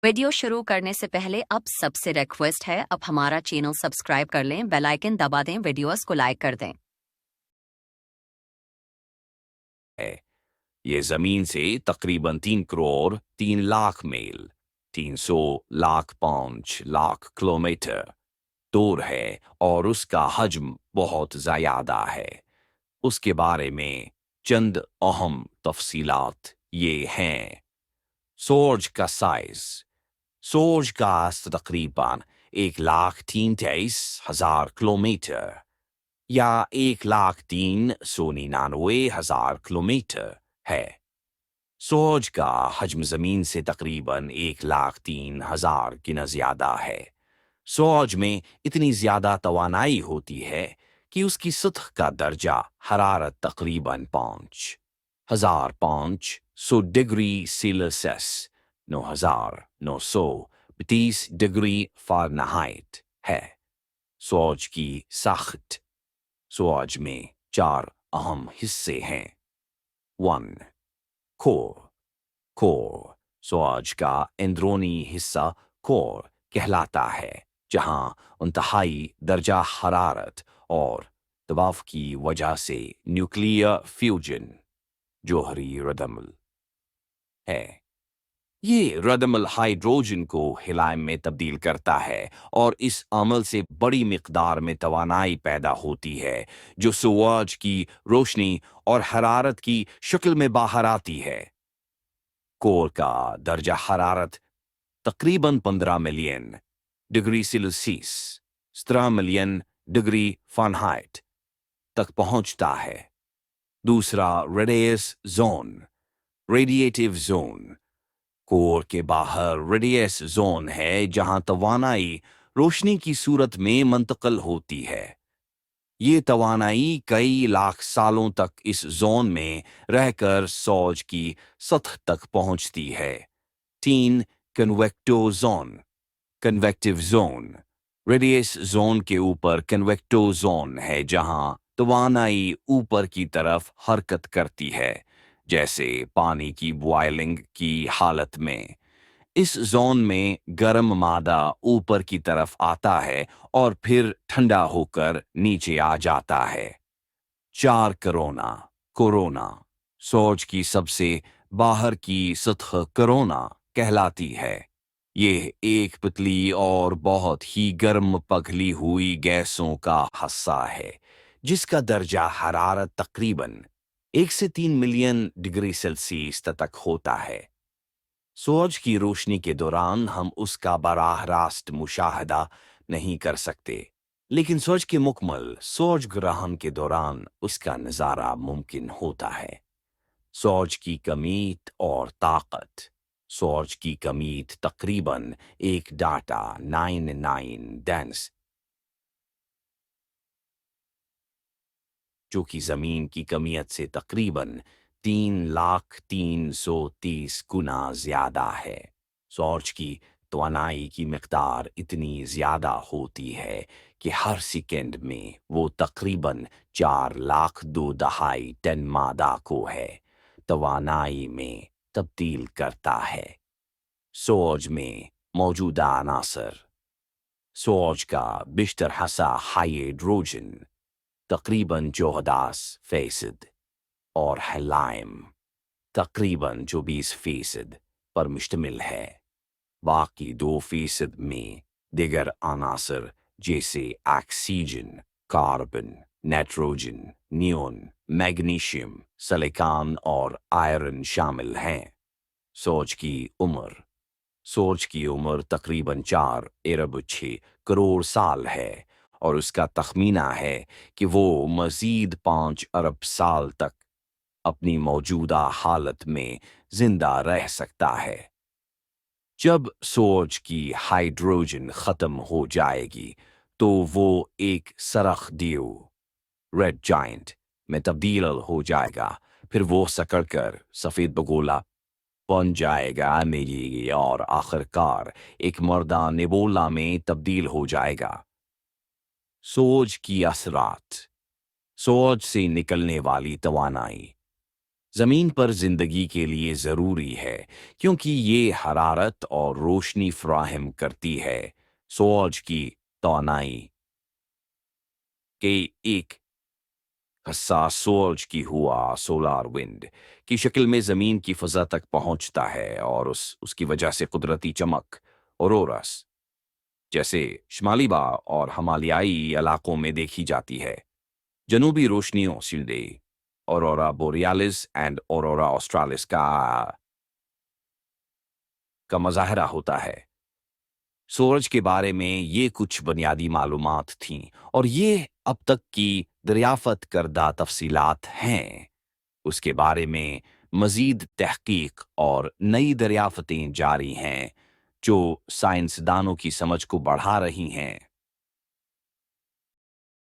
Video शुरू करने से पहले अब सबसे रिक्वेस्ट है, अब हमारा चैनल सब्सक्राइब कर लें, बेल आइकन दबा दें, वीडियोस को लाइक कर दें। ये जमीन से तकरीबन 3 करोड़ 3 लाख मील 300 लाख 5 लाख किलोमीटर दूर है और उसका हजम बहुत ज़्यादा है। उसके बारे में चंद अहम तफसीलात ये हैं। सूरज का साइज। सूरज का तकरीबन 1,33,000 किलोमीटर या 1,03,99,000 किलोमीटर है। सूरज का हजम जमीन से तकरीबन 1,03,000 गुना ज्यादा है। सूरज में इतनी ज्यादा तवानाई होती है कि उसकी सतह का दर्जा हरारत तकरीबन 5,500 डिग्री सेल्सियस 9,932 डिग्री फ़ारेनहाइट है। सूरज की साख्त। सूरज में 4 अहम हिस्से हैं। 1. कोर सूरज का अंदरूनी हिस्सा कोर कहलाता है, जहां इंतहाई दर्जा हरारत और दबाव की वजह से न्यूक्लियर फ्यूजन जौहरी रद्दमल है। ये रद्दमल हाइड्रोजन को हीलियम में तब्दील करता है और इस अमल से बड़ी मिकदार में तवानाई पैदा होती है, जो सूरज की रोशनी और हरारत की शक्ल में बाहर आती है। कोर का दर्जा हरारत तकरीबन 15 million degree Celsius 17 million degree Fahrenheit तक पहुंचता है। दूसरा, radius zone radiative zone. Core के बाहर रेडियस जोन है, जहां तवानाई रोशनी की सूरत में मुंतकिल होती है। ये तवानाई कई लाख सालों तक इस जोन में रहकर सूरज की सतह तक पहुंचती है। 3. Convective zone convective zone. Radius zone के ऊपर कन्वेक्टिव जोन है, जहां तवानाई ऊपर की तरफ हरकत करती है, जैसे पानी की बॉयलिंग की हालत में। इस जोन में गर्म मादा ऊपर की तरफ आता है और फिर ठंडा होकर नीचे आ जाता है। 4. कोरोना सूरज की सबसे बाहर की सतह कोरोना कहलाती है। ये एक पतली और बहुत ही गर्म पगली हुई गैसों का हस्सा है, जिसका दर्जा हरारत तकरीबन 1 से 3 मिलियन डिग्री सेल्सियस तक होता है। सूरज की रोशनी के दौरान हम उसका बराह रास्त मुशाहदा नहीं कर सकते, लेकिन सूरज के मुकम्मल सूरज ग्रहण के दौरान उसका नज़ारा मुमकिन होता है। सूरज की कमीत और ताकत। सूरज की कमीत तकरीबन 1.99 डेंस, जो कि जमीन की कमियत से तकरीबन 3,330 गुना ज्यादा है। सूरज की तवानाई की मिकदार इतनी ज्यादा होती है कि हर सेकंड में वो तकरीबन 4,02 टन मादा को है तवानाई में तब्दील करता है। सूरज में मौजूदा अनासर। सूरज का बिश्तर हिस्सा हाइड्रोजन तकरीबन 14% और हीलियम तकरीबन 24% पर मुश्तमिल है। बाकी 2% में दिगर अनासर जैसे oxygen, carbon, nitrogen, neon, magnesium, silicon और आयरन शामिल हैं। सूरज की उम्र। सूरज की उम्र तकरीबन 4 अरब 6 करोड़ साल है और उसका तखमीना है कि वो मजीद 5 अरब साल तक अपनी मौजूदा हालत में जिंदा रह सकता है। जब सूरज की हाइड्रोजन खत्म हो जाएगी तो वो एक सरख ड्यू रेड जाइंट में तब्दील हो जाएगा। फिर वो सकड़कर सफेद बगोला बन जाएगा मेरी और आखिरकार एक मर्दा नेबोला में तब्दील हो जाएगा। सूरज की असरात। सूरज से निकलने वाली तवानाई। زمین پر زندگی کے لیے ضروری ہے کیونکہ یہ حرارت اور روشنی فراہم کرتی ہے۔ سورج کی توانائی کے ایک حساس سورج کی ہوا سولار ونڈ کی شکل میں زمین کی فضا تک پہنچتا ہے اور اس کی وجہ سے قدرتی چمک اوروراس جیسے شمالی با اور ہمالیائی علاقوں میں دیکھی جاتی ہے۔ جنوبی روشنیوں سیلڈے اورورا بوریالس اینڈ اورورا آسٹرالس کا مظاہرہ ہوتا ہے۔ سورج کے بارے میں یہ کچھ بنیادی معلومات تھیں اور یہ اب تک کی دریافت کردہ تفصیلات ہیں۔ اس کے بارے میں مزید تحقیق اور نئی دریافتیں جاری ہیں جو سائنسدانوں کی سمجھ کو بڑھا رہی ہیں۔